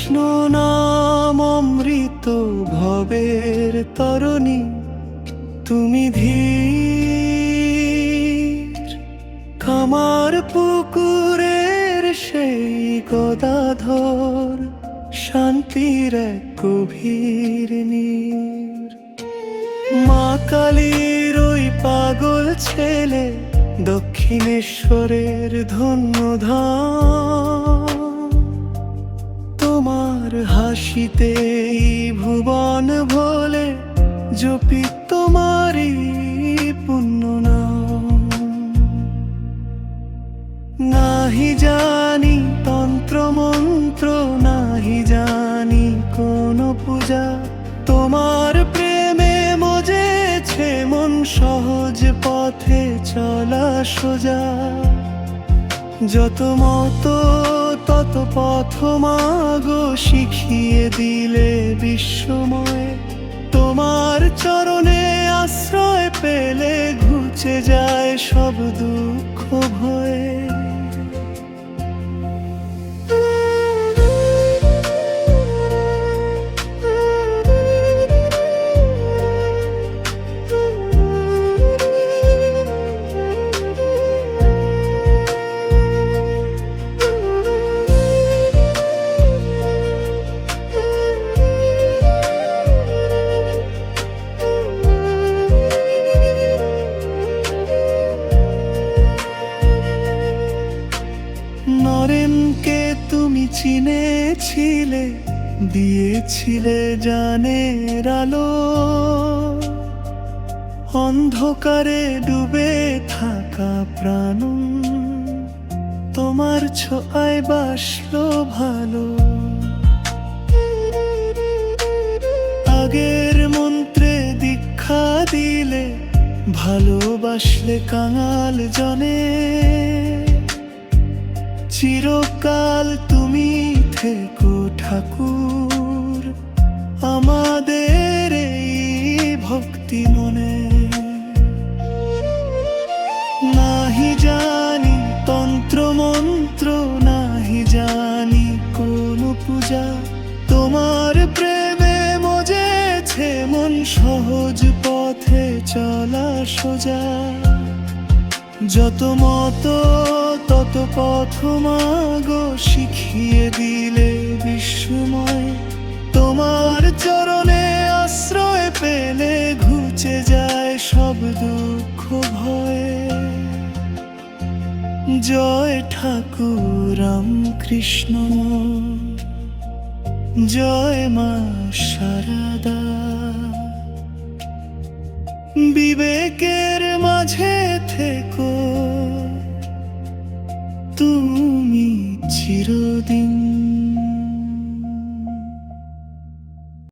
কৃষ্ণ নাম অমৃত ভবের তরণী, তুমি ধীর কামার পুকুরের সেই গদাধর, শান্তির এক গভীর নীর। মা কালীর ওই পাগল ছেলে, দক্ষিণেশ্বরের ধন্যধাম, তোমার হাসিতেই ভুবন ভোলে, জপি তোমারই পুণ্য নাম। নাহি জানি তন্ত্র মন্ত্র, নাহি জানি কোন পূজা, তোমার প্রেমে মজেছে মন, সহজ পথে চলা সোজা। যত মত তত পথ মাগো, শিখিয়ে দিলে বিশ্বময়, তোমার চরণে আশ্রয় পেলে ঘুচে যায় সব দুঃখ ভয়ে। নরেনকে তুমি চিনেছিলে, দিয়েছিলে জানের আলো, অন্ধকারে ডুবে থাকা প্রাণ তোমার ছোঁয়ায় বাসলো ভালো। আগের মন্ত্রে দীক্ষা দিলে, ভালোবাসলে কাঙাল জনে, চিরকাল তুমি থেকো ঠাকুর আমাদের এই ভক্তি মনে। নাহি জানি তন্ত্র মন্ত্র, নাহি জানি কোন পূজা, তোমার প্রেমে মজেছে মন, সহজ পথে চলা সোজা। যত মত তত পথ মাগো, শিখিয়ে দিলে বিশ্বময়, তোমার চরণে আশ্রয় পেলে ঘুচে যায় সব দুঃখ ভয়ে। জয় ঠাকুর রামকৃষ্ণ, জয় মা শারদা, বিবেকের মাঝে থেকো তুমি চিরদিন।